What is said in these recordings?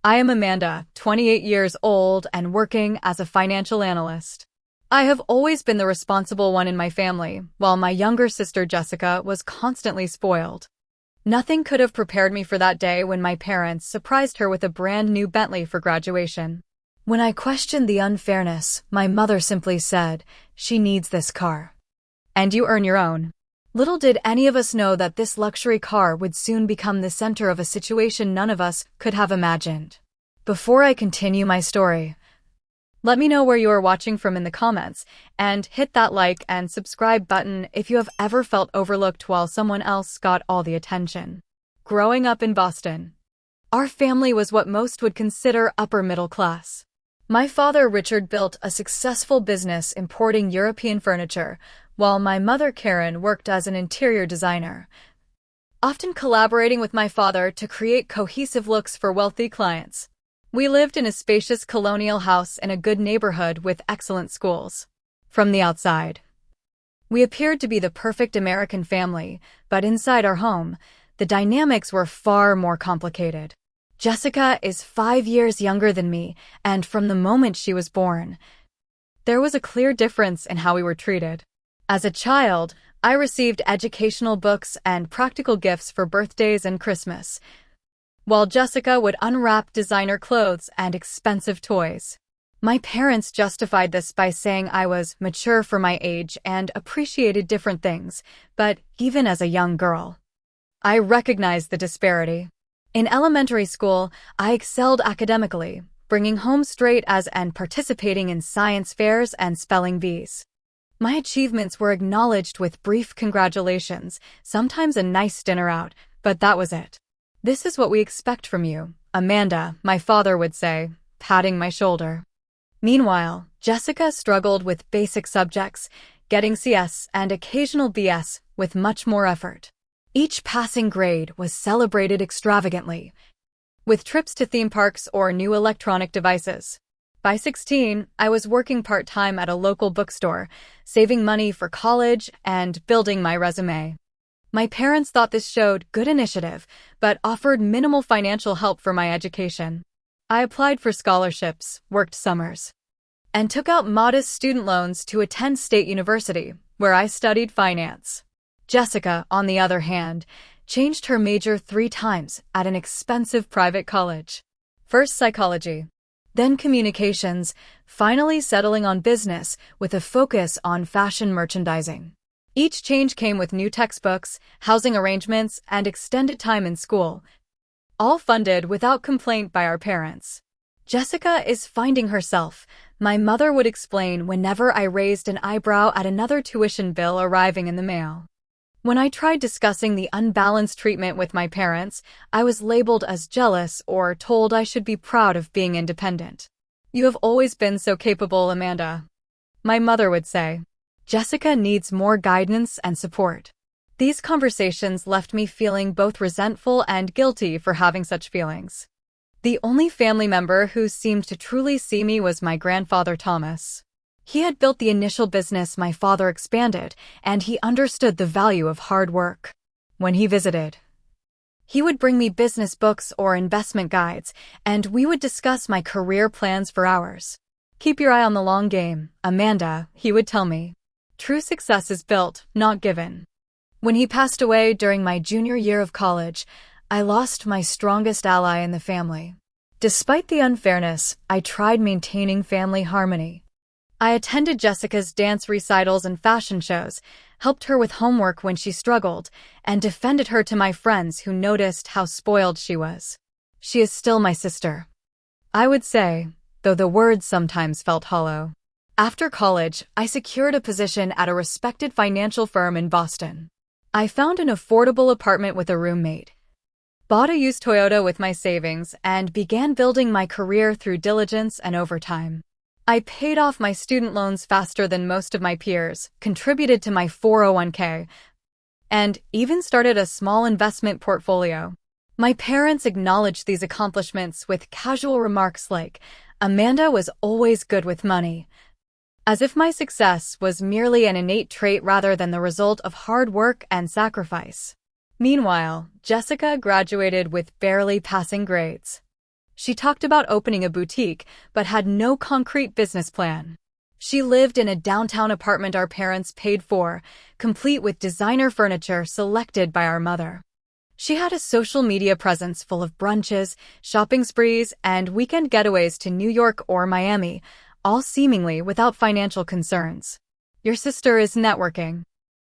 I am Amanda, 28 years old and working as a financial analyst. I have always been the responsible one in my family, while my younger sister Jessica was constantly spoiled. Nothing could have prepared me for that day when my parents surprised her with a brand new Bentley for graduation. When I questioned the unfairness, my mother simply said, "She needs this car. And you earn your own." Little did any of us know that this luxury car would soon become the center of a situation none of us could have imagined. Before I continue my story, let me know where you are watching from in the comments, and hit that like and subscribe button if you have ever felt overlooked while someone else got all the attention. Growing up in Boston, our family was what most would consider upper middle class. My father, Richard, built a successful business importing European furniture, while my mother, Karen, worked as an interior designer, often collaborating with my father to create cohesive looks for wealthy clients. We lived in a spacious colonial house in a good neighborhood with excellent schools. From the outside, we appeared to be the perfect American family, but inside our home, the dynamics were far more complicated. Jessica is 5 years younger than me, and from the moment she was born, there was a clear difference in how we were treated. As a child, I received educational books and practical gifts for birthdays and Christmas, while Jessica would unwrap designer clothes and expensive toys. My parents justified this by saying I was mature for my age and appreciated different things, but even as a young girl, I recognized the disparity. In elementary school, I excelled academically, bringing home straight A's and participating in science fairs and spelling bees. My achievements were acknowledged with brief congratulations, sometimes a nice dinner out, but that was it. "This is what we expect from you, Amanda," my father would say, patting my shoulder. Meanwhile, Jessica struggled with basic subjects, getting CS and occasional BS with much more effort. Each passing grade was celebrated extravagantly, with trips to theme parks or new electronic devices. By 16, I was working part-time at a local bookstore, saving money for college and building my resume. My parents thought this showed good initiative, but offered minimal financial help for my education. I applied for scholarships, worked summers, and took out modest student loans to attend state university, where I studied finance. Jessica, on the other hand, changed her major 3 times at an expensive private college. First psychology, then communications, finally settling on business with a focus on fashion merchandising. Each change came with new textbooks, housing arrangements, and extended time in school, all funded without complaint by our parents. "Jessica is finding herself," my mother would explain whenever I raised an eyebrow at another tuition bill arriving in the mail. When I tried discussing the unbalanced treatment with my parents, I was labeled as jealous or told I should be proud of being independent. "You have always been so capable, Amanda," my mother would say. "Jessica needs more guidance and support." These conversations left me feeling both resentful and guilty for having such feelings. The only family member who seemed to truly see me was my grandfather Thomas. He had built the initial business my father expanded, and he understood the value of hard work. When he visited, he would bring me business books or investment guides, and we would discuss my career plans for hours. "Keep your eye on the long game, Amanda," he would tell me. "True success is built, not given." When he passed away during my junior year of college, I lost my strongest ally in the family. Despite the unfairness, I tried maintaining family harmony. I attended Jessica's dance recitals and fashion shows, helped her with homework when she struggled, and defended her to my friends who noticed how spoiled she was. "She is still my sister," I would say, though the words sometimes felt hollow. After college, I secured a position at a respected financial firm in Boston. I found an affordable apartment with a roommate, bought a used Toyota with my savings, and began building my career through diligence and overtime. I paid off my student loans faster than most of my peers, contributed to my 401k, and even started a small investment portfolio. My parents acknowledged these accomplishments with casual remarks like, "Amanda was always good with money," as if my success was merely an innate trait rather than the result of hard work and sacrifice. Meanwhile, Jessica graduated with barely passing grades. She talked about opening a boutique, but had no concrete business plan. She lived in a downtown apartment our parents paid for, complete with designer furniture selected by our mother. She had a social media presence full of brunches, shopping sprees, and weekend getaways to New York or Miami, all seemingly without financial concerns. Your sister is networking,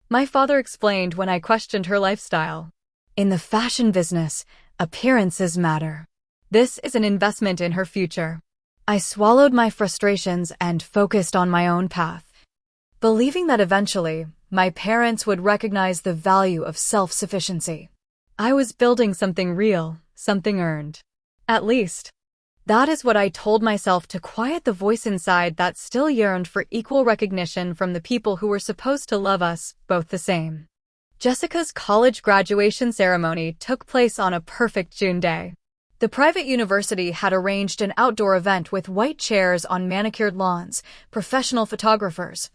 my father explained when I questioned her lifestyle. In the fashion business, appearances matter. This is an investment in her future. I swallowed my frustrations and focused on my own path, believing that eventually, my parents would recognize the value of self-sufficiency. I was building something real, something earned. At least, that is what I told myself to quiet the voice inside that still yearned for equal recognition from the people who were supposed to love us both the same. Jessica's college graduation ceremony took place on a perfect June day. The private university had arranged an outdoor event with white chairs on manicured lawns, professional photographers,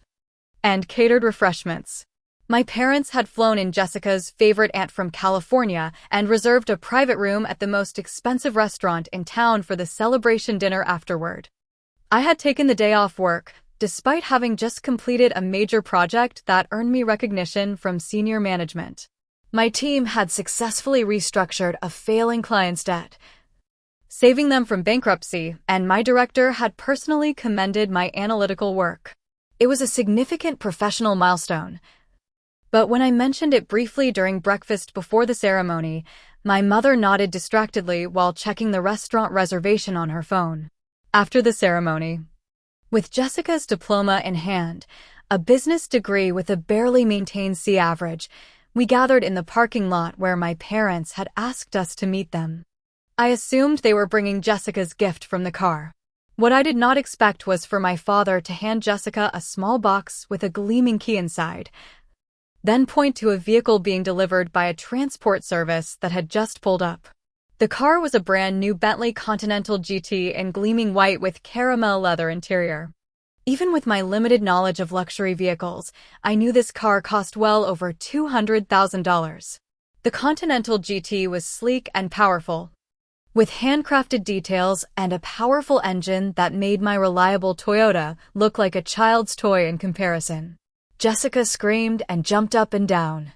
and catered refreshments. My parents had flown in Jessica's favorite aunt from California and reserved a private room at the most expensive restaurant in town for the celebration dinner afterward. I had taken the day off work, despite having just completed a major project that earned me recognition from senior management. My team had successfully restructured a failing client's debt, saving them from bankruptcy, and my director had personally commended my analytical work. It was a significant professional milestone. But when I mentioned it briefly during breakfast before the ceremony, my mother nodded distractedly while checking the restaurant reservation on her phone. After the ceremony, with Jessica's diploma in hand, a business degree with a barely maintained C average, we gathered in the parking lot where my parents had asked us to meet them. I assumed they were bringing Jessica's gift from the car. What I did not expect was for my father to hand Jessica a small box with a gleaming key inside, then point to a vehicle being delivered by a transport service that had just pulled up. The car was a brand new Bentley Continental GT in gleaming white with caramel leather interior. Even with my limited knowledge of luxury vehicles, I knew this car cost well over $200,000. The Continental GT was sleek and powerful, with handcrafted details and a powerful engine that made my reliable Toyota look like a child's toy in comparison. Jessica screamed and jumped up and down,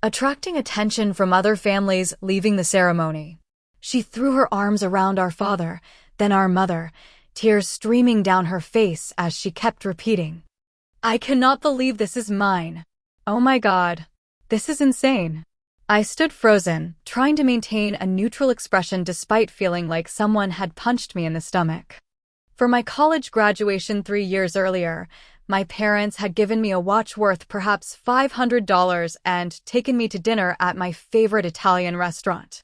attracting attention from other families leaving the ceremony. She threw her arms around our father, then our mother, tears streaming down her face as she kept repeating, "I cannot believe this is mine. Oh my God, this is insane." I stood frozen, trying to maintain a neutral expression despite feeling like someone had punched me in the stomach. For my college graduation 3 years earlier, my parents had given me a watch worth perhaps $500 and taken me to dinner at my favorite Italian restaurant.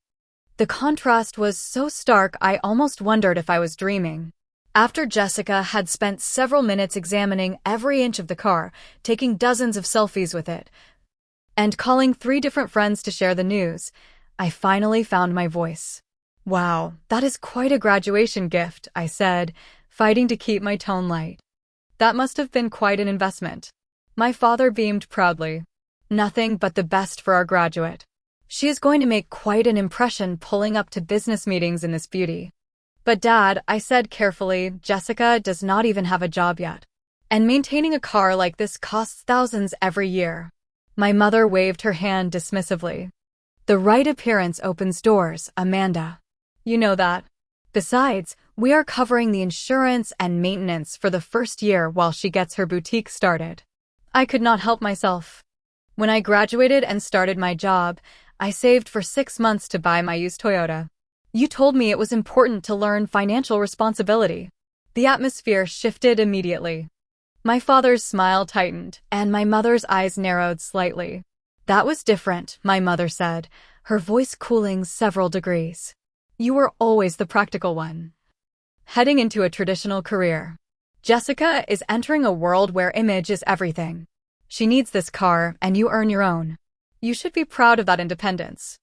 The contrast was so stark I almost wondered if I was dreaming. After Jessica had spent several minutes examining every inch of the car, taking dozens of selfies with it, and calling 3 different friends to share the news, I finally found my voice. "Wow, that is quite a graduation gift," I said, fighting to keep my tone light. "That must have been quite an investment." My father beamed proudly. "Nothing but the best for our graduate. She is going to make quite an impression pulling up to business meetings in this beauty." "But Dad," I said carefully, "Jessica does not even have a job yet. And maintaining a car like this costs thousands every year." My mother waved her hand dismissively. "The right appearance opens doors, Amanda. You know that. Besides, we are covering the insurance and maintenance for the first year while she gets her boutique started." I could not help myself. When I graduated and started my job, I saved for 6 months to buy my used Toyota. "You told me it was important to learn financial responsibility." The atmosphere shifted immediately. My father's smile tightened, and my mother's eyes narrowed slightly. "That was different," my mother said, her voice cooling several degrees. "You were always the practical one. Heading into a traditional career. Jessica is entering a world where image is everything. She needs this car, and you earn your own. You should be proud of that independence."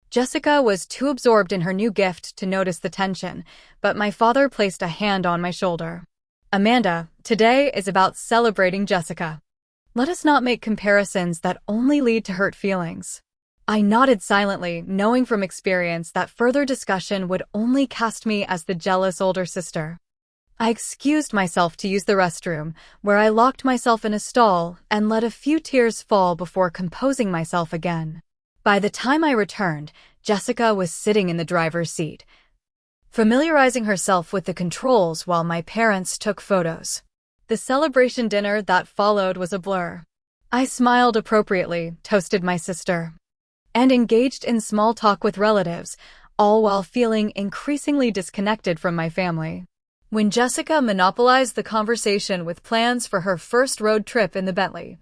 Jessica was too absorbed in her new gift to notice the tension, but my father placed a hand on my shoulder. "Amanda, today is about celebrating Jessica. Let us not make comparisons that only lead to hurt feelings. I nodded silently, knowing from experience that further discussion would only cast me as the jealous older sister. I excused myself to use the restroom, where I locked myself in a stall and let a few tears fall before composing myself again. By the time I returned, Jessica was sitting in the driver's seat, familiarizing herself with the controls while my parents took photos. The celebration dinner that followed was a blur. I smiled appropriately, toasted my sister, and engaged in small talk with relatives, all while feeling increasingly disconnected from my family. When Jessica monopolized the conversation with plans for her first road trip in the Bentley,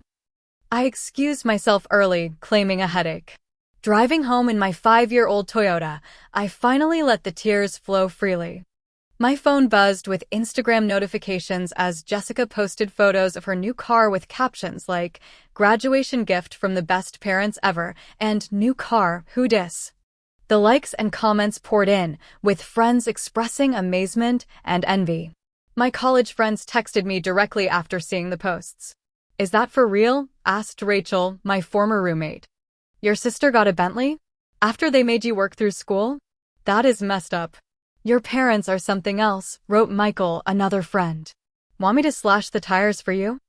I excused myself early, claiming a headache. Driving home in my 5-year-old Toyota, I finally let the tears flow freely. My phone buzzed with Instagram notifications as Jessica posted photos of her new car with captions like, "Graduation gift from the best parents ever," and "New car, who dis?" The likes and comments poured in, with friends expressing amazement and envy. My college friends texted me directly after seeing the posts. "Is that for real?" asked Rachel, my former roommate. "Your sister got a Bentley? After they made you work through school? That is messed up." "Your parents are something else," wrote Michael, another friend. "Want me to slash the tires for you?"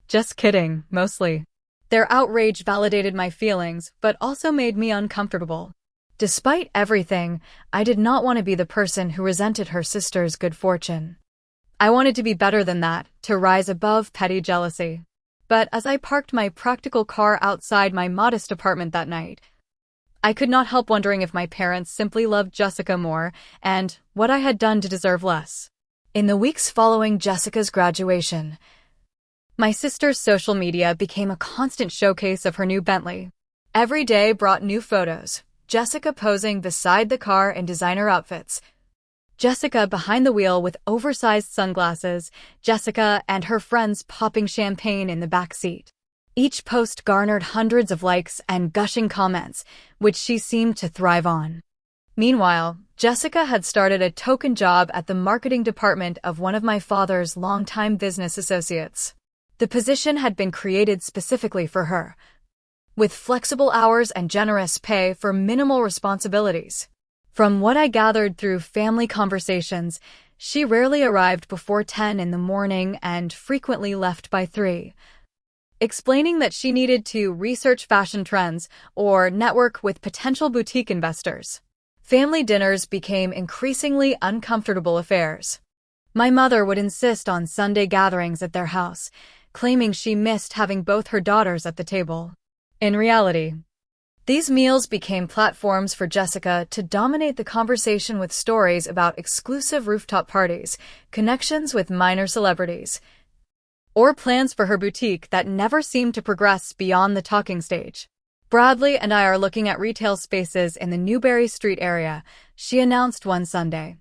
"Just kidding, mostly." Their outrage validated my feelings, but also made me uncomfortable. Despite everything, I did not want to be the person who resented her sister's good fortune. I wanted to be better than that, to rise above petty jealousy. But as I parked my practical car outside my modest apartment that night, I could not help wondering if my parents simply loved Jessica more and what I had done to deserve less. In the weeks following Jessica's graduation, my sister's social media became a constant showcase of her new Bentley. Every day brought new photos, Jessica posing beside the car in designer outfits, Jessica behind the wheel with oversized sunglasses, Jessica and her friends popping champagne in the back seat. Each post garnered hundreds of likes and gushing comments, which she seemed to thrive on. Meanwhile, Jessica had started a token job at the marketing department of one of my father's longtime business associates. The position had been created specifically for her, with flexible hours and generous pay for minimal responsibilities. From what I gathered through family conversations, she rarely arrived before 10 in the morning and frequently left by 3, explaining that she needed to research fashion trends or network with potential boutique investors. Family dinners became increasingly uncomfortable affairs. My mother would insist on Sunday gatherings at their house, claiming she missed having both her daughters at the table. In reality, these meals became platforms for Jessica to dominate the conversation with stories about exclusive rooftop parties, connections with minor celebrities, or plans for her boutique that never seemed to progress beyond the talking stage. "Bradley and I are looking at retail spaces in the Newberry Street area," she announced one Sunday,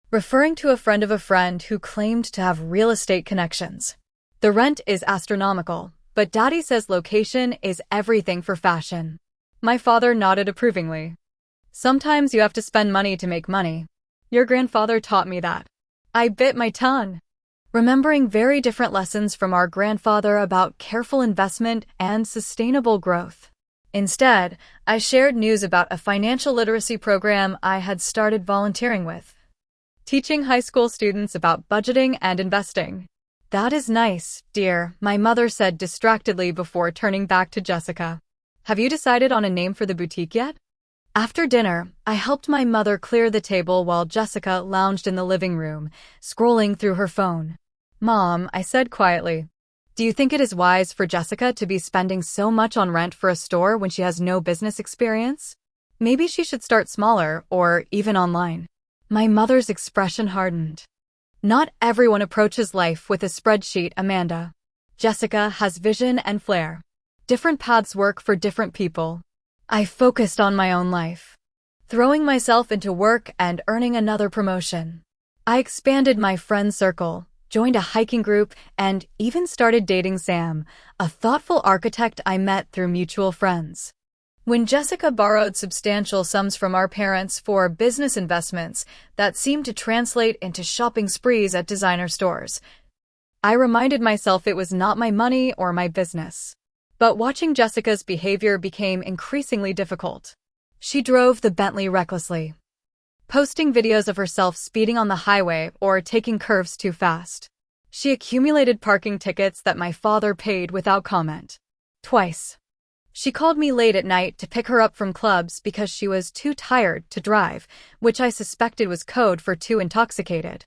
referring to a friend of a friend who claimed to have real estate connections. "The rent is astronomical, but Daddy says location is everything for fashion." My father nodded approvingly. "Sometimes you have to spend money to make money. Your grandfather taught me that." I bit my tongue, remembering very different lessons from our grandfather about careful investment and sustainable growth. Instead, I shared news about a financial literacy program I had started volunteering with, teaching high school students about budgeting and investing. "That is nice, dear," my mother said distractedly before turning back to Jessica. "Have you decided on a name for the boutique yet?" After dinner, I helped my mother clear the table while Jessica lounged in the living room, scrolling through her phone. "Mom," I said quietly, "do you think it is wise for Jessica to be spending so much on rent for a store when she has no business experience? Maybe she should start smaller or even online." My mother's expression hardened. "Not everyone approaches life with a spreadsheet, Amanda. Jessica has vision and flair. Different paths work for different people." I focused on my own life, throwing myself into work and earning another promotion. I expanded my friend circle, joined a hiking group, and even started dating Sam, a thoughtful architect I met through mutual friends. When Jessica borrowed substantial sums from our parents for business investments that seemed to translate into shopping sprees at designer stores, I reminded myself it was not my money or my business. But watching Jessica's behavior became increasingly difficult. She drove the Bentley recklessly, posting videos of herself speeding on the highway or taking curves too fast. She accumulated parking tickets that my father paid without comment. Twice. She called me late at night to pick her up from clubs because she was too tired to drive, which I suspected was code for too intoxicated.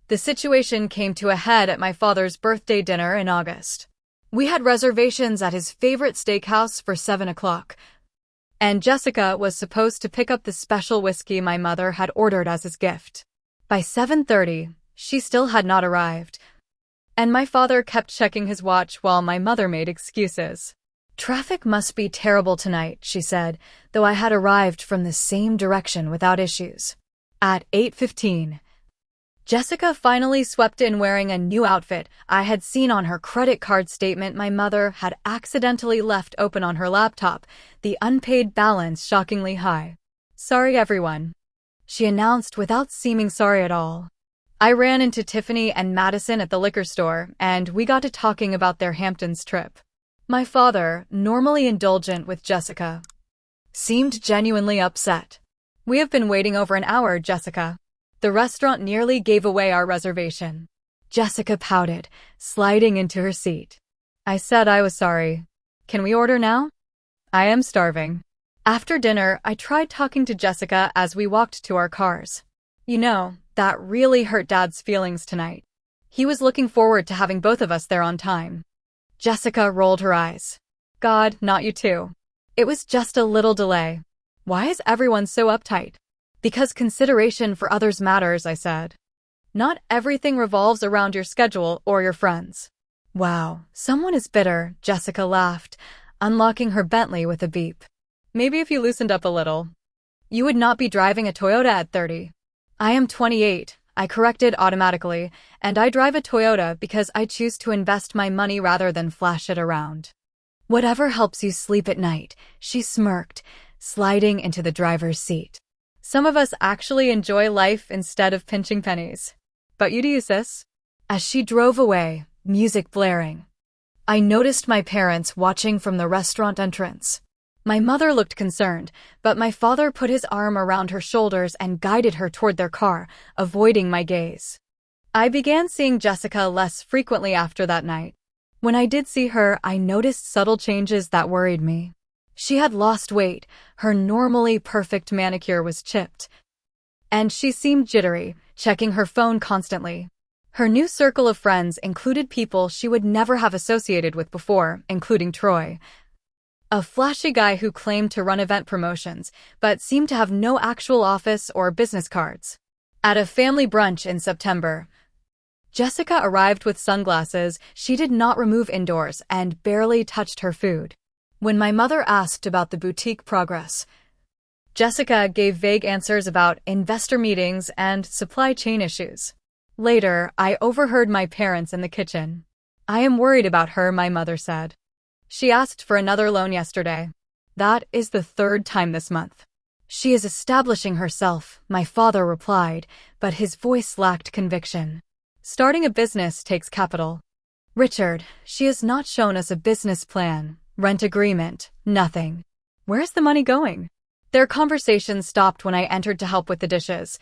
The situation came to a head at my father's birthday dinner in August. We had reservations at his favorite steakhouse for 7 o'clock, and Jessica was supposed to pick up the special whiskey my mother had ordered as his gift. By 7:30, she still had not arrived, and my father kept checking his watch while my mother made excuses. "Traffic must be terrible tonight," she said, though I had arrived from the same direction without issues. At 8:15, Jessica finally swept in wearing a new outfit I had seen on her credit card statement my mother had accidentally left open on her laptop, the unpaid balance shockingly high. "Sorry, everyone," she announced without seeming sorry at all. I ran into Tiffany and Madison at the liquor store, and we got to talking about their Hamptons trip. My father, normally indulgent with Jessica, seemed genuinely upset. "We have been waiting over an hour, Jessica. The restaurant nearly gave away our reservation." Jessica pouted, sliding into her seat. I said I was sorry. "Can we order now? I am starving." After dinner, I tried talking to Jessica as we walked to our cars. "You know, that really hurt Dad's feelings tonight. He was looking forward to having both of us there on time." Jessica rolled her eyes. "God, not you too. It was just a little delay. Why is everyone so uptight?" "Because consideration for others matters," I said. "Not everything revolves around your schedule or your friends." "Wow, someone is bitter," Jessica laughed, unlocking her Bentley with a beep. "Maybe if you loosened up a little, you would not be driving a Toyota at 30. I am 28, I corrected automatically, and I drive a Toyota because I choose to invest my money rather than flash it around." "Whatever helps you sleep at night," she smirked, sliding into the driver's seat. "Some of us actually enjoy life instead of pinching pennies. But you do, sis." As she drove away, music blaring, I noticed my parents watching from the restaurant entrance. My mother looked concerned, but my father put his arm around her shoulders and guided her toward their car, avoiding my gaze. I began seeing Jessica less frequently after that night. When I did see her, I noticed subtle changes that worried me. She had lost weight, her normally perfect manicure was chipped, and she seemed jittery, checking her phone constantly. Her new circle of friends included people she would never have associated with before, including Troy, a flashy guy who claimed to run event promotions, but seemed to have no actual office or business cards. At a family brunch in September, Jessica arrived with sunglasses she did not remove indoors and barely touched her food. When my mother asked about the boutique progress, Jessica gave vague answers about investor meetings and supply chain issues. Later, I overheard my parents in the kitchen. "I am worried about her," my mother said. "She asked for another loan yesterday. That is the 3rd time this month." "She is establishing herself," my father replied, but his voice lacked conviction. "Starting a business takes capital. Richard, she has not shown us a business plan, rent agreement, nothing. Where's the money going?" Their conversation stopped when I entered to help with the dishes,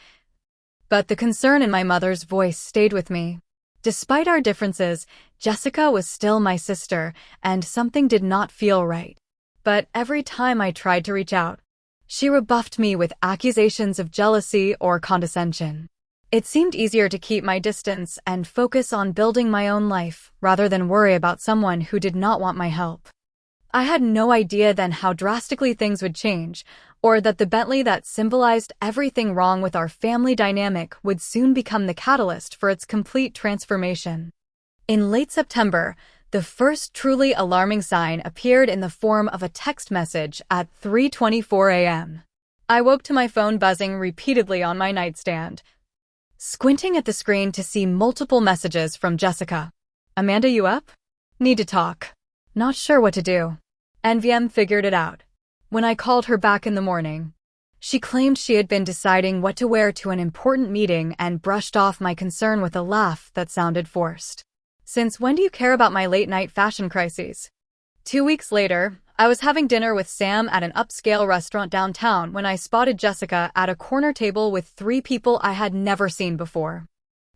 but the concern in my mother's voice stayed with me. Despite our differences, Jessica was still my sister, and something did not feel right. But every time I tried to reach out, she rebuffed me with accusations of jealousy or condescension. It seemed easier to keep my distance and focus on building my own life rather than worry about someone who did not want my help. I had no idea then how drastically things would change, or that the Bentley that symbolized everything wrong with our family dynamic would soon become the catalyst for its complete transformation. In late September, the first truly alarming sign appeared in the form of a text message at 3:24 a.m. I woke to my phone buzzing repeatedly on my nightstand, squinting at the screen to see multiple messages from Jessica. "Amanda, you up? Need to talk. Not sure what to do." NVM figured it out. When I called her back in the morning, she claimed she had been deciding what to wear to an important meeting and brushed off my concern with a laugh that sounded forced. "Since when do you care about my late-night fashion crises?" 2 weeks later, I was having dinner with Sam at an upscale restaurant downtown when I spotted Jessica at a corner table with three people I had never seen before.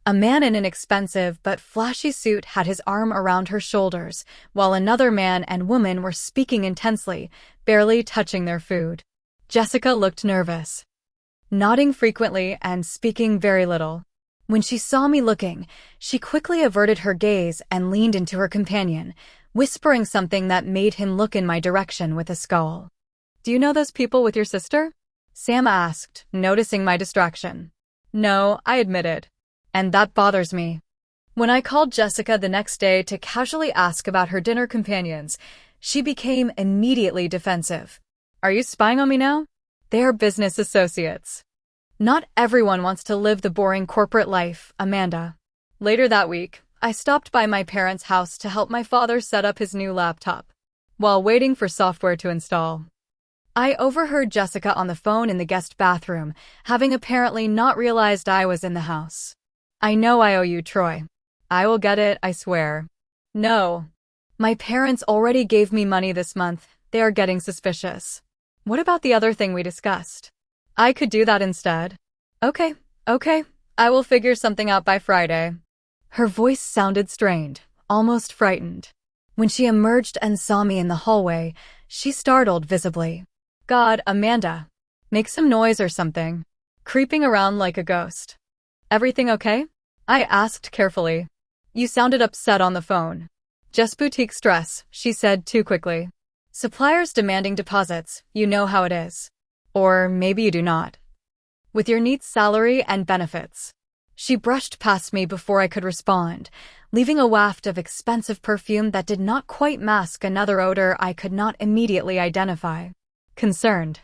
A man in an expensive but flashy suit had his arm around her shoulders, while another man and woman were speaking intensely, barely touching their food. Jessica looked nervous, nodding frequently and speaking very little. When she saw me looking, she quickly averted her gaze and leaned into her companion, whispering something that made him look in my direction with a scowl. "Do you know those people with your sister?" Sam asked, noticing my distraction. "No," I admitted. "And that bothers me." When I called Jessica the next day to casually ask about her dinner companions, she became immediately defensive. "Are you spying on me now? They are business associates. Not everyone wants to live the boring corporate life, Amanda." Later that week, I stopped by my parents' house to help my father set up his new laptop. While waiting for software to install, I overheard Jessica on the phone in the guest bathroom, having apparently not realized I was in the house. "I know I owe you, Troy. I will get it, I swear." "No. My parents already gave me money this month. They are getting suspicious." "What about the other thing we discussed?" "I could do that instead." Okay. I will figure something out by Friday." Her voice sounded strained, almost frightened. When she emerged and saw me in the hallway, she startled visibly. "God, Amanda. Make some noise or something. Creeping around like a ghost." "Everything okay?" I asked carefully. "You sounded upset on the phone." "Just boutique stress," she said too quickly. "Suppliers demanding deposits, you know how it is. Or maybe you do not. With your neat salary and benefits." She brushed past me before I could respond, leaving a waft of expensive perfume that did not quite mask another odor I could not immediately identify. Concerned,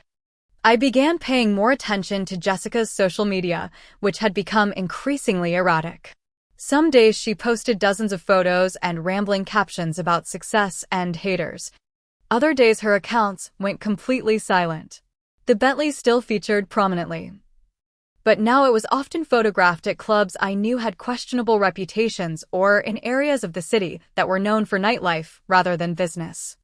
I began paying more attention to Jessica's social media, which had become increasingly erratic. Some days she posted dozens of photos and rambling captions about success and haters. Other days her accounts went completely silent. The Bentley still featured prominently, but now it was often photographed at clubs I knew had questionable reputations or in areas of the city that were known for nightlife rather than business.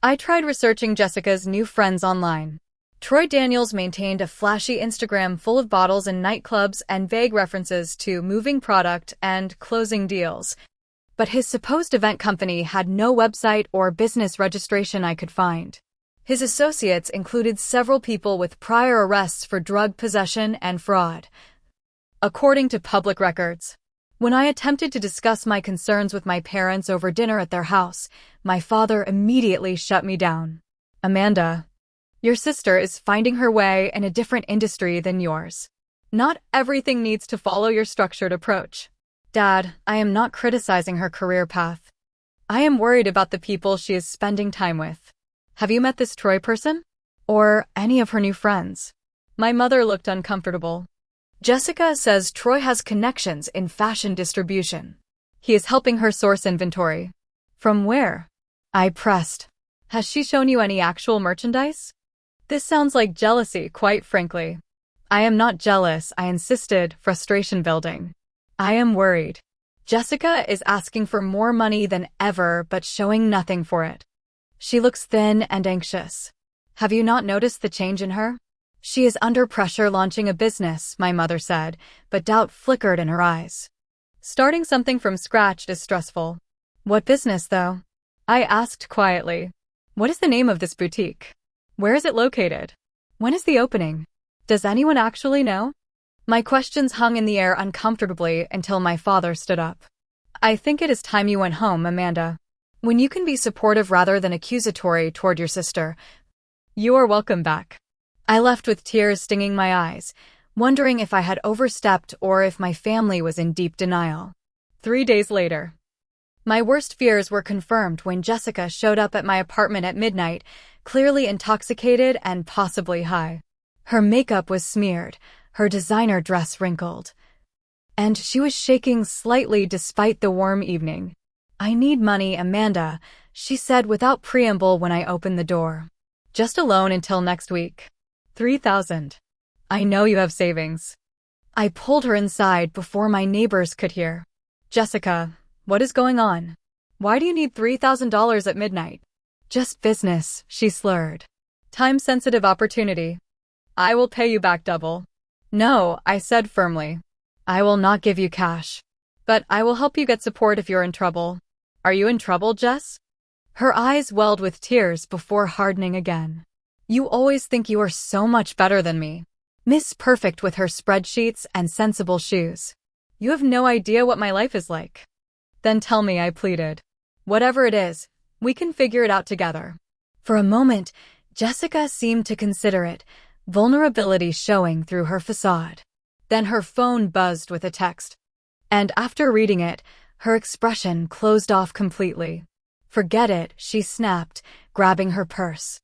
I tried researching Jessica's new friends online. Troy Daniels maintained a flashy Instagram full of bottles and nightclubs and vague references to moving product and closing deals. But his supposed event company had no website or business registration I could find. His associates included several people with prior arrests for drug possession and fraud, according to public records. When I attempted to discuss my concerns with my parents over dinner at their house, my father immediately shut me down. "Amanda, your sister is finding her way in a different industry than yours. Not everything needs to follow your structured approach." "Dad, I am not criticizing her career path. I am worried about the people she is spending time with. Have you met this Troy person? Or any of her new friends?" My mother looked uncomfortable. "Jessica says Troy has connections in fashion distribution. He is helping her source inventory." "From where?" I pressed. "Has she shown you any actual merchandise?" This sounds like jealousy, quite frankly. "I am not jealous," I insisted, frustration building. "I am worried. Jessica is asking for more money than ever but showing nothing for it. She looks thin and anxious. Have you not noticed the change in her?" "She is under pressure launching a business," my mother said, but doubt flickered in her eyes. "Starting something from scratch is stressful." "What business, though?" I asked quietly. "What is the name of this boutique? Where is it located? When is the opening? Does anyone actually know?" My questions hung in the air uncomfortably until my father stood up. "I think it is time you went home, Amanda. When you can be supportive rather than accusatory toward your sister, you are welcome back." I left with tears stinging my eyes, wondering if I had overstepped or if my family was in deep denial. 3 days later, my worst fears were confirmed when Jessica showed up at my apartment at midnight, clearly intoxicated and possibly high. Her makeup was smeared, her designer dress wrinkled, and she was shaking slightly despite the warm evening. "I need money, Amanda," she said without preamble when I opened the door. "Just a loan until next week. 3,000. I know you have savings." I pulled her inside before my neighbors could hear. "Jessica, what is going on? Why do you need $3,000 at midnight?" Just business, she slurred. Time-sensitive opportunity. I will pay you back double. No, I said firmly. I will not give you cash. But I will help you get support if you're in trouble. Are you in trouble, Jess? Her eyes welled with tears before hardening again. You always think you are so much better than me. Miss Perfect with her spreadsheets and sensible shoes. You have no idea what my life is like. Then tell me, I pleaded. Whatever it is, we can figure it out together. For a moment, Jessica seemed to consider it, vulnerability showing through her facade. Then her phone buzzed with a text. And after reading it, her expression closed off completely. Forget it, she snapped, grabbing her purse.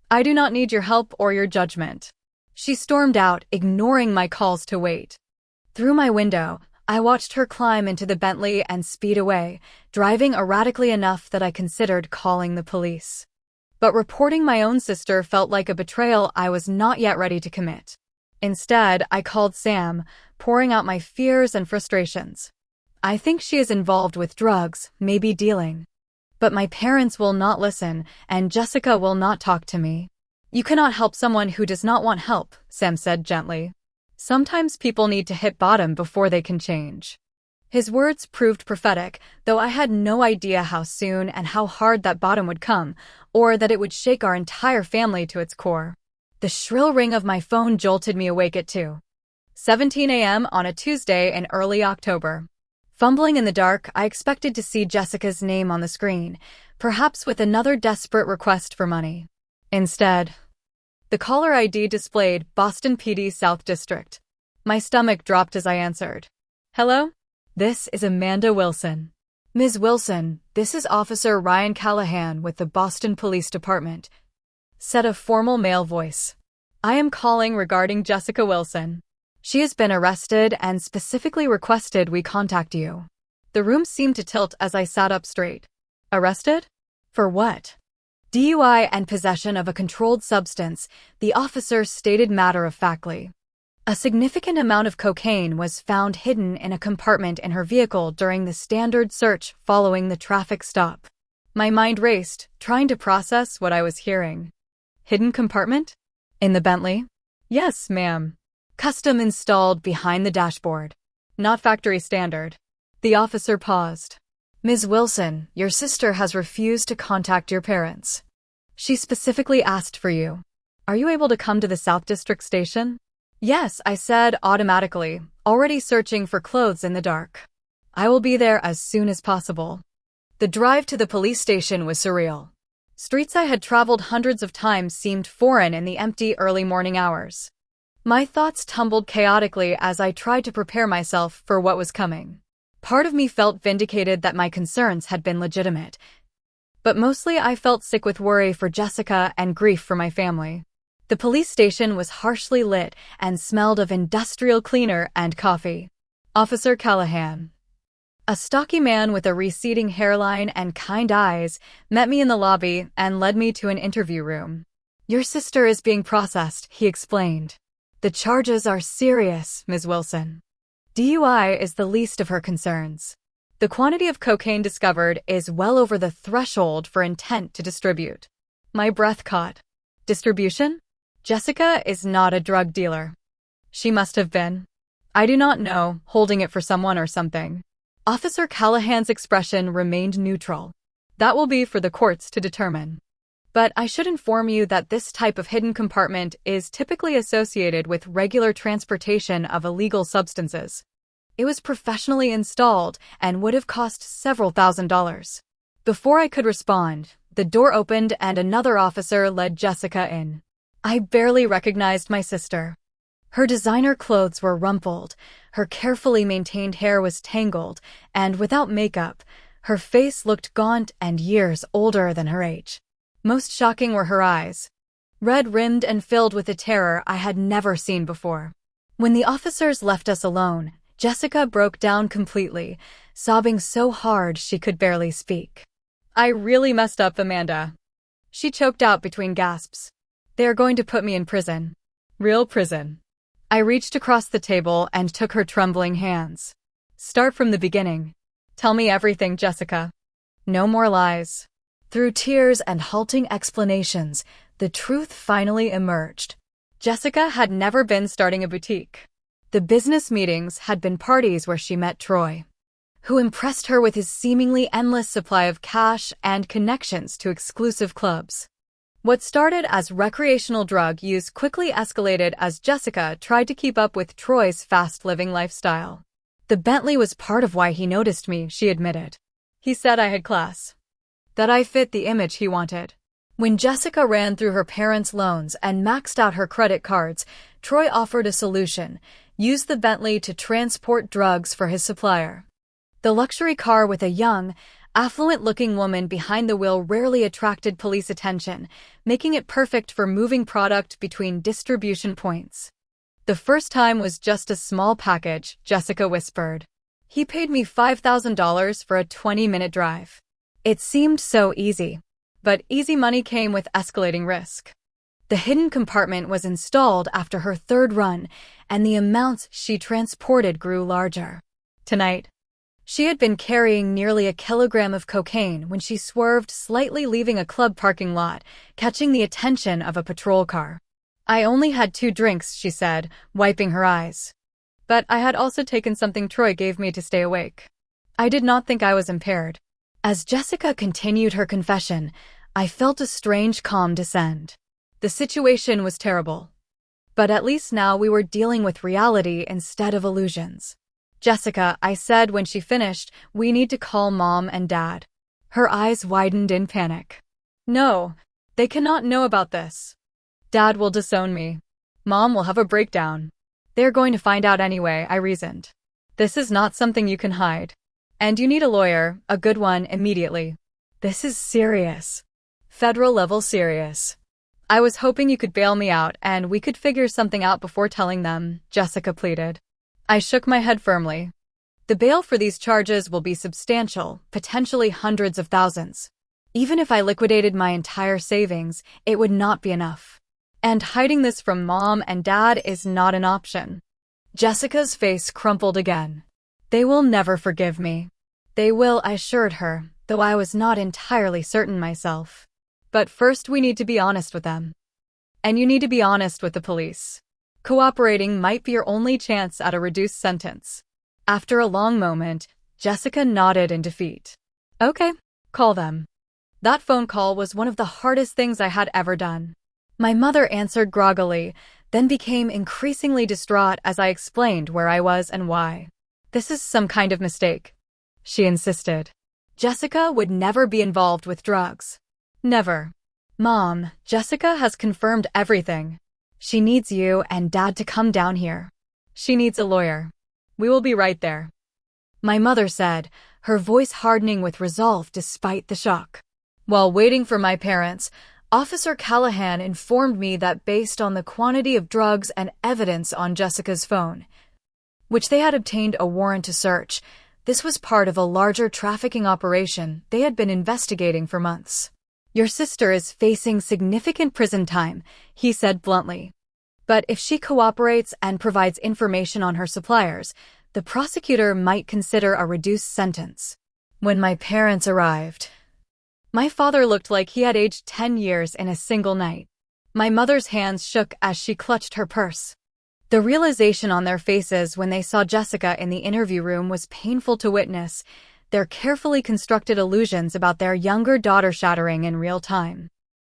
I do not need your help or your judgment. She stormed out, ignoring my calls to wait. Through my window, I watched her climb into the Bentley and speed away, driving erratically enough that I considered calling the police. But reporting my own sister felt like a betrayal I was not yet ready to commit. Instead, I called Sam, pouring out my fears and frustrations. I think she is involved with drugs, maybe dealing. But my parents will not listen, and Jessica will not talk to me. You cannot help someone who does not want help, Sam said gently. Sometimes people need to hit bottom before they can change. His words proved prophetic, though I had no idea how soon and how hard that bottom would come, or that it would shake our entire family to its core. The shrill ring of my phone jolted me awake at 2:17 a.m. on a Tuesday in early October. Fumbling in the dark, I expected to see Jessica's name on the screen, perhaps with another desperate request for money. Instead, the caller ID displayed Boston PD South District. My stomach dropped as I answered. Hello? This is Amanda Wilson. Ms. Wilson, this is Officer Ryan Callahan with the Boston Police Department, said a formal male voice. I am calling regarding Jessica Wilson. She has been arrested and specifically requested we contact you. The room seemed to tilt as I sat up straight. Arrested? For what? DUI and possession of a controlled substance, the officer stated matter-of-factly. A significant amount of cocaine was found hidden in a compartment in her vehicle during the standard search following the traffic stop. My mind raced, trying to process what I was hearing. Hidden compartment? In the Bentley? Yes, ma'am. Custom installed behind the dashboard. Not factory standard. The officer paused. Ms. Wilson, your sister has refused to contact your parents. She specifically asked for you. Are you able to come to the South District station? Yes, I said automatically, already searching for clothes in the dark. I will be there as soon as possible. The drive to the police station was surreal. Streets I had traveled hundreds of times seemed foreign in the empty early morning hours. My thoughts tumbled chaotically as I tried to prepare myself for what was coming. Part of me felt vindicated that my concerns had been legitimate. But mostly I felt sick with worry for Jessica and grief for my family. The police station was harshly lit and smelled of industrial cleaner and coffee. Officer Callahan, a stocky man with a receding hairline and kind eyes, met me in the lobby and led me to an interview room. Your sister is being processed, he explained. The charges are serious, Ms. Wilson. DUI is the least of her concerns. The quantity of cocaine discovered is well over the threshold for intent to distribute. My breath caught. Distribution? Jessica is not a drug dealer. She must have been. I do not know, holding it for someone or something. Officer Callahan's expression remained neutral. That will be for the courts to determine. But I should inform you that this type of hidden compartment is typically associated with regular transportation of illegal substances. It was professionally installed and would have cost several $1,000s. Before I could respond, the door opened and another officer led Jessica in. I barely recognized my sister. Her designer clothes were rumpled, her carefully maintained hair was tangled, and without makeup, her face looked gaunt and years older than her age. Most shocking were her eyes, red-rimmed and filled with a terror I had never seen before. When the officers left us alone, Jessica broke down completely, sobbing so hard she could barely speak. I really messed up, Amanda. She choked out between gasps. They are going to put me in prison. Real prison. I reached across the table and took her trembling hands. Start from the beginning. Tell me everything, Jessica. No more lies. Through tears and halting explanations, the truth finally emerged. Jessica had never been starting a boutique. The business meetings had been parties where she met Troy, who impressed her with his seemingly endless supply of cash and connections to exclusive clubs. What started as recreational drug use quickly escalated as Jessica tried to keep up with Troy's fast-living lifestyle. The Bentley was part of why he noticed me, she admitted. He said I had class, that I fit the image he wanted. When Jessica ran through her parents' loans and maxed out her credit cards, Troy offered a solution: use the Bentley to transport drugs for his supplier. The luxury car with a young, affluent-looking woman behind the wheel rarely attracted police attention, making it perfect for moving product between distribution points. The first time was just a small package, Jessica whispered. He paid me $5,000 for a 20-minute drive. It seemed so easy. But easy money came with escalating risk. The hidden compartment was installed after her third run, and the amounts she transported grew larger. Tonight, she had been carrying nearly a kilogram of cocaine when she swerved slightly, leaving a club parking lot, catching the attention of a patrol car. I only had 2 drinks, she said, wiping her eyes. But I had also taken something Troy gave me to stay awake. I did not think I was impaired. As Jessica continued her confession, I felt a strange calm descend. The situation was terrible. But at least now we were dealing with reality instead of illusions. Jessica, I said when she finished, we need to call Mom and Dad. Her eyes widened in panic. No, they cannot know about this. Dad will disown me. Mom will have a breakdown. They're going to find out anyway, I reasoned. This is not something you can hide. And you need a lawyer, a good one, immediately. This is serious. Federal level serious. I was hoping you could bail me out and we could figure something out before telling them, Jessica pleaded. I shook my head firmly. The bail for these charges will be substantial, potentially hundreds of thousands. Even if I liquidated my entire savings, it would not be enough. And hiding this from Mom and Dad is not an option. Jessica's face crumpled again. They will never forgive me. They will, I assured her, though I was not entirely certain myself. But first we need to be honest with them. And you need to be honest with the police. Cooperating might be your only chance at a reduced sentence. After a long moment, Jessica nodded in defeat. Okay, call them. That phone call was one of the hardest things I had ever done. My mother answered groggily, then became increasingly distraught as I explained where I was and why. This is some kind of mistake, she insisted. Jessica would never be involved with drugs. Never. Mom, Jessica has confirmed everything. She needs you and Dad to come down here. She needs a lawyer. We will be right there. My mother said, her voice hardening with resolve despite the shock. While waiting for my parents, Officer Callahan informed me that based on the quantity of drugs and evidence on Jessica's phone, which they had obtained a warrant to search, this was part of a larger trafficking operation they had been investigating for months. Your sister is facing significant prison time, he said bluntly. But if she cooperates and provides information on her suppliers, the prosecutor might consider a reduced sentence. When my parents arrived, my father looked like he had aged 10 years in a single night. My mother's hands shook as she clutched her purse. The realization on their faces when they saw Jessica in the interview room was painful to witness, their carefully constructed illusions about their younger daughter shattering in real time.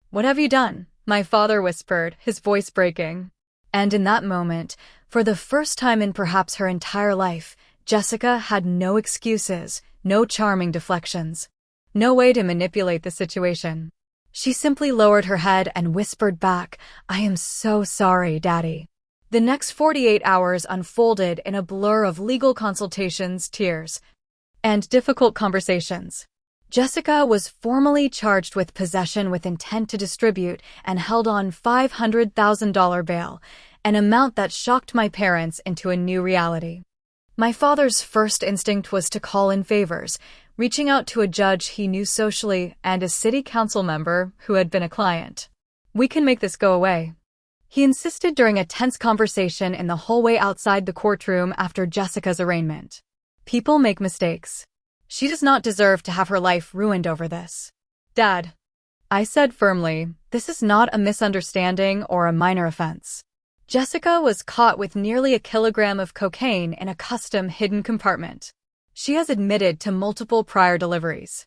What have you done? My father whispered, his voice breaking. And in that moment, for the first time in perhaps her entire life, Jessica had no excuses, no charming deflections. No way to manipulate the situation. She simply lowered her head and whispered back, I am so sorry, Daddy. The next 48 hours unfolded in a blur of legal consultations, tears, and difficult conversations. Jessica was formally charged with possession with intent to distribute and held on $500,000 bail, an amount that shocked my parents into a new reality. My father's first instinct was to call in favors, reaching out to a judge he knew socially and a city council member who had been a client. We can make this go away, he insisted during a tense conversation in the hallway outside the courtroom after Jessica's arraignment. People make mistakes. She does not deserve to have her life ruined over this. Dad, I said firmly, this is not a misunderstanding or a minor offense. Jessica was caught with nearly a kilogram of cocaine in a custom hidden compartment. She has admitted to multiple prior deliveries.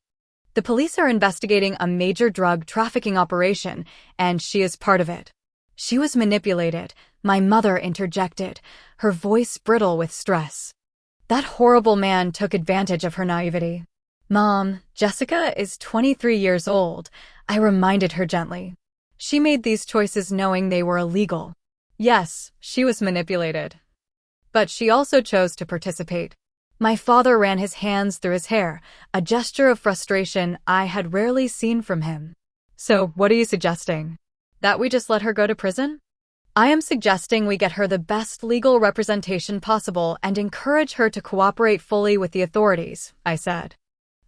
The police are investigating a major drug trafficking operation, and she is part of it. She was manipulated, my mother interjected, her voice brittle with stress. That horrible man took advantage of her naivety. Mom, Jessica is 23 years old, I reminded her gently. She made these choices knowing they were illegal. Yes, she was manipulated. But she also chose to participate. My father ran his hands through his hair, a gesture of frustration I had rarely seen from him. So, what are you suggesting? That we just let her go to prison? I am suggesting we get her the best legal representation possible and encourage her to cooperate fully with the authorities, I said.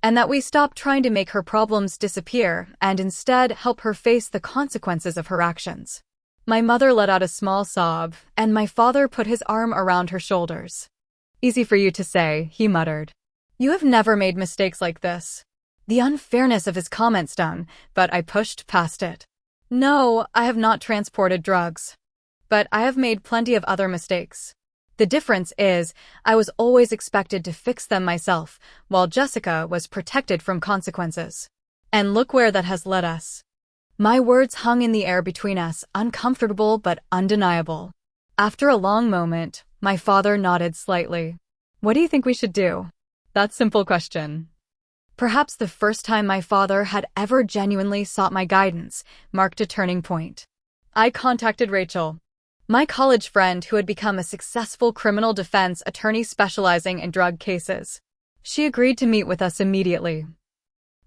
And that we stop trying to make her problems disappear and instead help her face the consequences of her actions. My mother let out a small sob, and my father put his arm around her shoulders. Easy for you to say, he muttered. You have never made mistakes like this. The unfairness of his comment stung, but I pushed past it. No, I have not transported drugs. But I have made plenty of other mistakes. The difference is, I was always expected to fix them myself, while Jessica was protected from consequences. And look where that has led us. My words hung in the air between us, uncomfortable but undeniable. After a long moment, my father nodded slightly. What do you think we should do? That simple question. Perhaps the first time my father had ever genuinely sought my guidance marked a turning point. I contacted Rachel, my college friend who had become a successful criminal defense attorney specializing in drug cases. She agreed to meet with us immediately,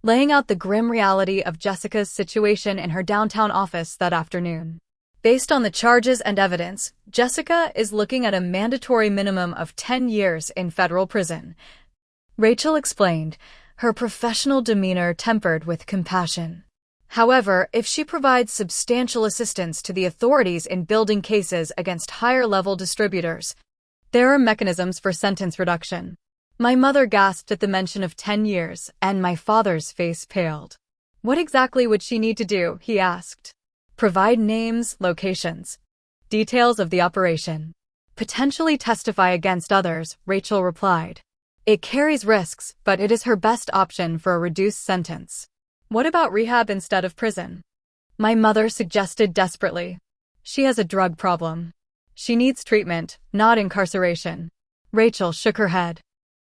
laying out the grim reality of Jessica's situation in her downtown office that afternoon. Based on the charges and evidence, Jessica is looking at a mandatory minimum of 10 years in federal prison, Rachel explained, her professional demeanor tempered with compassion. However, if she provides substantial assistance to the authorities in building cases against higher-level distributors, there are mechanisms for sentence reduction. My mother gasped at the mention of 10 years, and my father's face paled. What exactly would she need to do, he asked. Provide names, locations, details of the operation. Potentially testify against others, Rachel replied. It carries risks, but it is her best option for a reduced sentence. What about rehab instead of prison? My mother suggested desperately. She has a drug problem. She needs treatment, not incarceration. Rachel shook her head.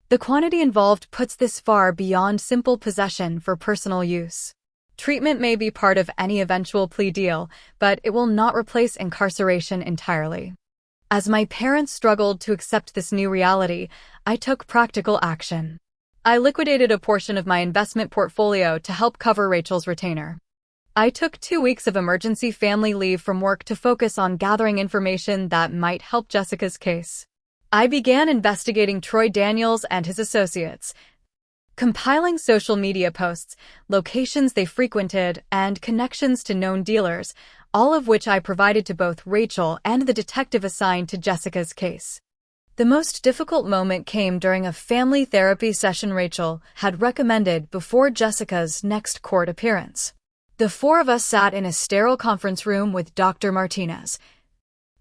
The quantity involved puts this far beyond simple possession for personal use. Treatment may be part of any eventual plea deal, but it will not replace incarceration entirely. As my parents struggled to accept this new reality, I took practical action. I liquidated a portion of my investment portfolio to help cover Rachel's retainer. I took 2 weeks of emergency family leave from work to focus on gathering information that might help Jessica's case. I began investigating Troy Daniels and his associates, compiling social media posts, locations they frequented, and connections to known dealers, all of which I provided to both Rachel and the detective assigned to Jessica's case. The most difficult moment came during a family therapy session Rachel had recommended before Jessica's next court appearance. The 4 of us sat in a sterile conference room with Dr. Martinez,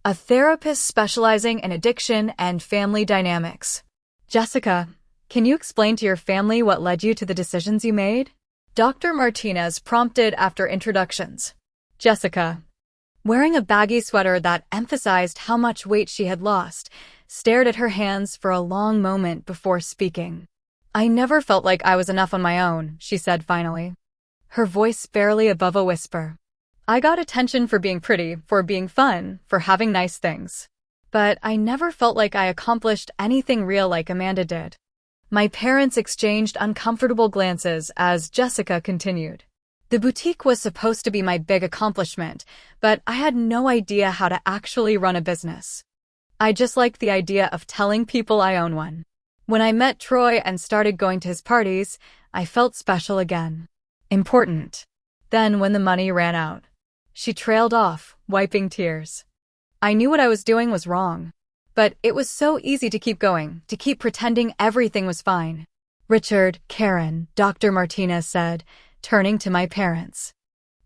a therapist specializing in addiction and family dynamics. Jessica, can you explain to your family what led you to the decisions you made? Dr. Martinez prompted after introductions. Jessica, wearing a baggy sweater that emphasized how much weight she had lost, stared at her hands for a long moment before speaking. I never felt like I was enough on my own, she said finally, her voice barely above a whisper. I got attention for being pretty, for being fun, for having nice things. But I never felt like I accomplished anything real like Amanda did. My parents exchanged uncomfortable glances as Jessica continued. The boutique was supposed to be my big accomplishment, but I had no idea how to actually run a business. I just liked the idea of telling people I own one. When I met Troy and started going to his parties, I felt special again. Important. Then when the money ran out, she trailed off, wiping tears. I knew what I was doing was wrong. But it was so easy to keep going, to keep pretending everything was fine. Richard, Karen, Dr. Martinez said, turning to my parents.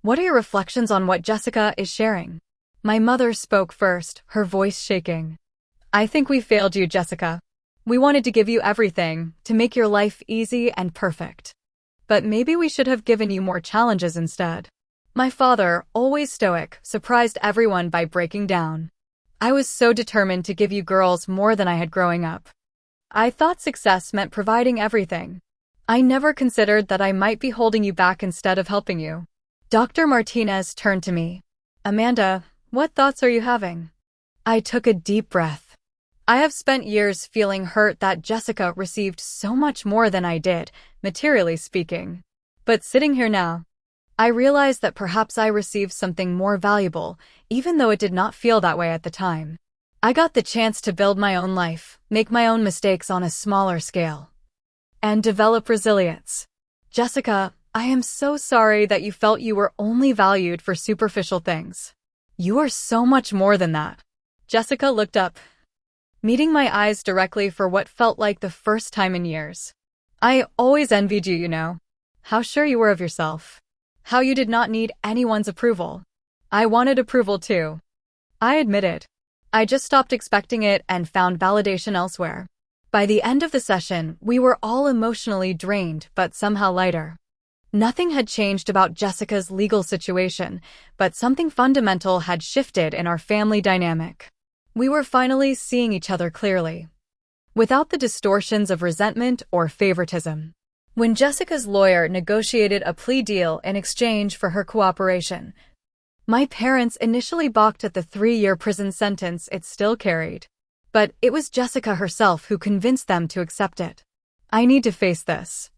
What are your reflections on what Jessica is sharing? My mother spoke first, her voice shaking. I think we failed you, Jessica. We wanted to give you everything, to make your life easy and perfect. But maybe we should have given you more challenges instead. My father, always stoic, surprised everyone by breaking down. I was so determined to give you girls more than I had growing up. I thought success meant providing everything. I never considered that I might be holding you back instead of helping you. Dr. Martinez turned to me. Amanda, what thoughts are you having? I took a deep breath. I have spent years feeling hurt that Jessica received so much more than I did, materially speaking. But sitting here now, I realize that perhaps I received something more valuable, even though it did not feel that way at the time. I got the chance to build my own life, make my own mistakes on a smaller scale, and develop resilience. Jessica, I am so sorry that you felt you were only valued for superficial things. You are so much more than that. Jessica looked up, meeting my eyes directly for what felt like the first time in years. I always envied you, you know. How sure you were of yourself. How you did not need anyone's approval. I wanted approval too. I admit it. I just stopped expecting it and found validation elsewhere. By the end of the session, we were all emotionally drained but somehow lighter. Nothing had changed about Jessica's legal situation, but something fundamental had shifted in our family dynamic. We were finally seeing each other clearly, without the distortions of resentment or favoritism. When Jessica's lawyer negotiated a plea deal in exchange for her cooperation, my parents initially balked at the 3-year prison sentence it still carried. But it was Jessica herself who convinced them to accept it. I need to face this,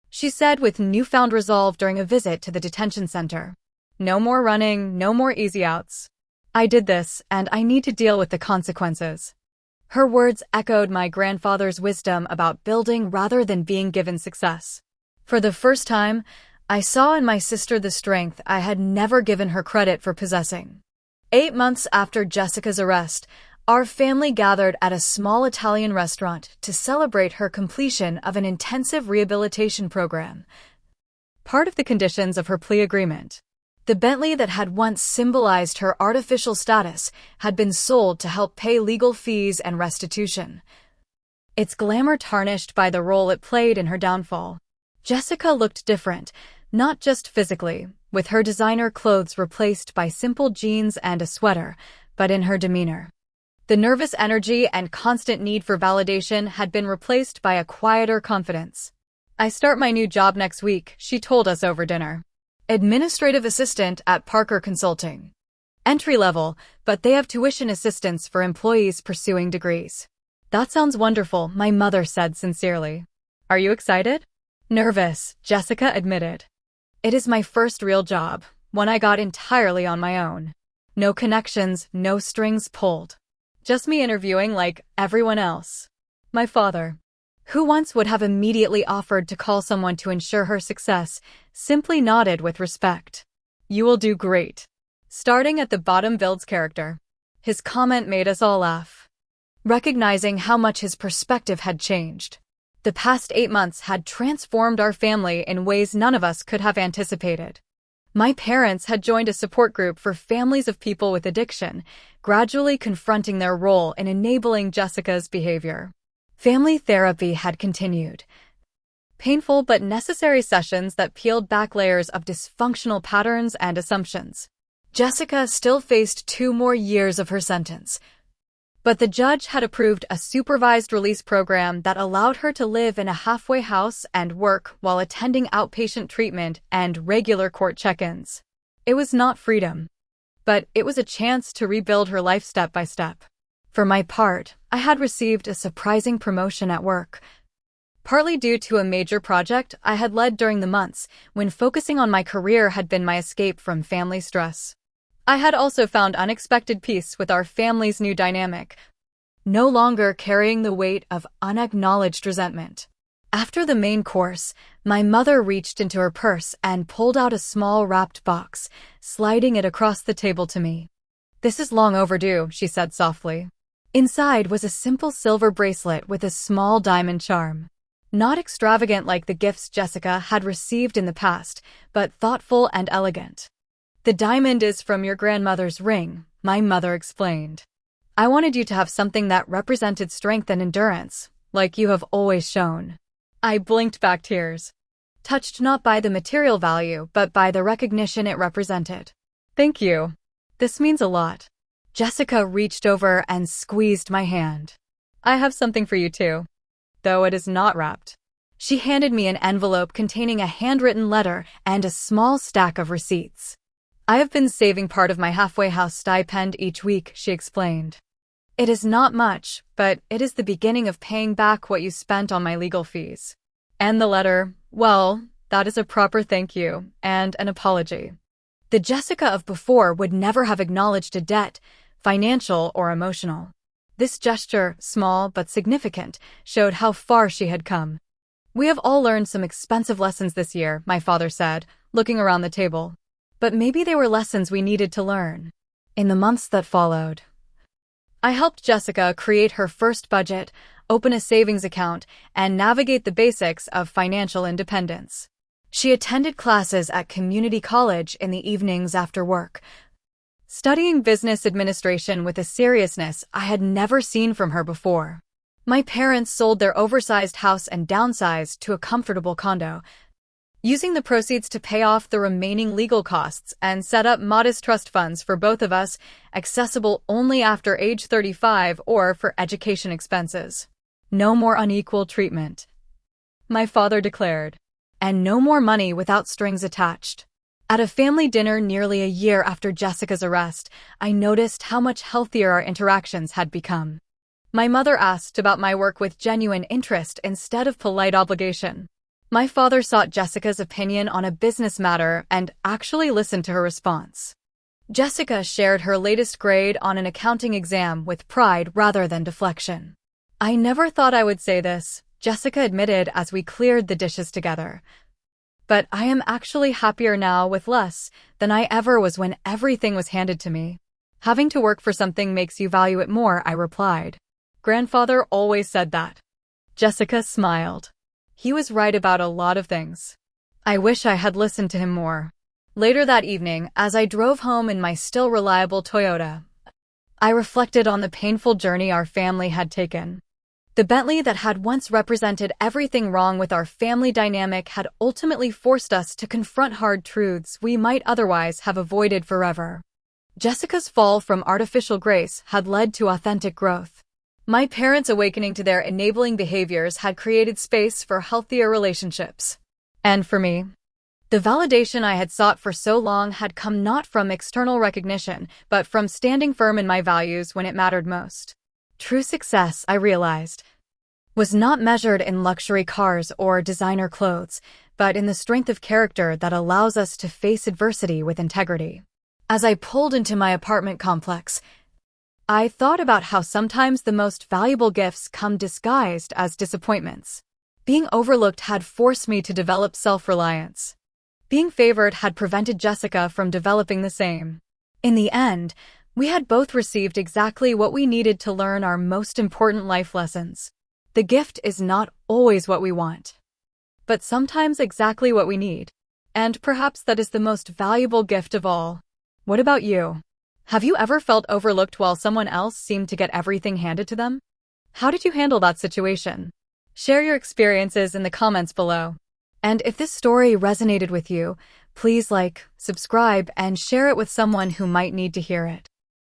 she said with newfound resolve during a visit to the detention center. No more running, no more easy outs. I did this, and I need to deal with the consequences. Her words echoed my grandfather's wisdom about building rather than being given success. For the first time, I saw in my sister the strength I had never given her credit for possessing. 8 months after Jessica's arrest, our family gathered at a small Italian restaurant to celebrate her completion of an intensive rehabilitation program. Part of the conditions of her plea agreement, the Bentley that had once symbolized her artificial status had been sold to help pay legal fees and restitution, its glamour tarnished by the role it played in her downfall. Jessica looked different, not just physically, with her designer clothes replaced by simple jeans and a sweater, but in her demeanor. The nervous energy and constant need for validation had been replaced by a quieter confidence. I start my new job next week, she told us over dinner. Administrative assistant at Parker Consulting. Entry level, but they have tuition assistance for employees pursuing degrees. That sounds wonderful, my mother said sincerely. Are you excited? Nervous, Jessica admitted. It is my first real job, one I got entirely on my own. No connections, no strings pulled. Just me interviewing like everyone else. My father, who once would have immediately offered to call someone to ensure her success, simply nodded with respect. You will do great. Starting at the bottom builds character. His comment made us all laugh, recognizing how much his perspective had changed. The past 8 months had transformed our family in ways none of us could have anticipated. My parents had joined a support group for families of people with addiction, gradually confronting their role in enabling Jessica's behavior. Family therapy had continued. Painful but necessary sessions that peeled back layers of dysfunctional patterns and assumptions. Jessica still faced 2 more years of her sentence, but the judge had approved a supervised release program that allowed her to live in a halfway house and work while attending outpatient treatment and regular court check-ins. It was not freedom, but it was a chance to rebuild her life step by step. For my part, I had received a surprising promotion at work, partly due to a major project I had led during the months when focusing on my career had been my escape from family stress. I had also found unexpected peace with our family's new dynamic, no longer carrying the weight of unacknowledged resentment. After the main course, my mother reached into her purse and pulled out a small wrapped box, sliding it across the table to me. This is long overdue, she said softly. Inside was a simple silver bracelet with a small diamond charm. Not extravagant like the gifts Jessica had received in the past, but thoughtful and elegant. "The diamond is from your grandmother's ring," my mother explained. "I wanted you to have something that represented strength and endurance, like you have always shown." I blinked back tears, touched not by the material value but by the recognition it represented. "Thank you. This means a lot." Jessica reached over and squeezed my hand. "I have something for you too, though it is not wrapped." She handed me an envelope containing a handwritten letter and a small stack of receipts. "I have been saving part of my halfway house stipend each week," she explained. "It is not much, but it is the beginning of paying back what you spent on my legal fees." And the letter, well, that is a proper thank you and an apology. The Jessica of before would never have acknowledged a debt, financial or emotional. This gesture, small but significant, showed how far she had come. "We have all learned some expensive lessons this year," my father said, looking around the table. "But maybe they were lessons we needed to learn." In the months that followed, I helped Jessica create her first budget, open a savings account, and navigate the basics of financial independence. She attended classes at community college in the evenings after work, studying business administration with a seriousness I had never seen from her before. My parents sold their oversized house and downsized to a comfortable condo, using the proceeds to pay off the remaining legal costs and set up modest trust funds for both of us, accessible only after age 35 or for education expenses. "No more unequal treatment," my father declared, "and no more money without strings attached." At a family dinner nearly a year after Jessica's arrest, I noticed how much healthier our interactions had become. My mother asked about my work with genuine interest instead of polite obligation. My father sought Jessica's opinion on a business matter and actually listened to her response. Jessica shared her latest grade on an accounting exam with pride rather than deflection. "I never thought I would say this," Jessica admitted as we cleared the dishes together. "But I am actually happier now with less than I ever was when everything was handed to me." "Having to work for something makes you value it more," I replied. "Grandfather always said that." Jessica smiled. "He was right about a lot of things. I wish I had listened to him more." Later that evening, as I drove home in my still reliable Toyota, I reflected on the painful journey our family had taken. The Bentley that had once represented everything wrong with our family dynamic had ultimately forced us to confront hard truths we might otherwise have avoided forever. Jessica's fall from artificial grace had led to authentic growth. My parents' awakening to their enabling behaviors had created space for healthier relationships. And for me, the validation I had sought for so long had come not from external recognition, but from standing firm in my values when it mattered most. True success, I realized, was not measured in luxury cars or designer clothes, but in the strength of character that allows us to face adversity with integrity. As I pulled into my apartment complex, I thought about how sometimes the most valuable gifts come disguised as disappointments. Being overlooked had forced me to develop self-reliance. Being favored had prevented Jessica from developing the same. In the end, we had both received exactly what we needed to learn our most important life lessons. The gift is not always what we want, but sometimes exactly what we need. And perhaps that is the most valuable gift of all. What about you? Have you ever felt overlooked while someone else seemed to get everything handed to them? How did you handle that situation? Share your experiences in the comments below. And if this story resonated with you, please like, subscribe, and share it with someone who might need to hear it.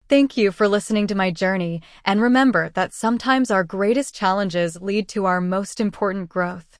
Thank you for listening to my journey, and remember that sometimes our greatest challenges lead to our most important growth.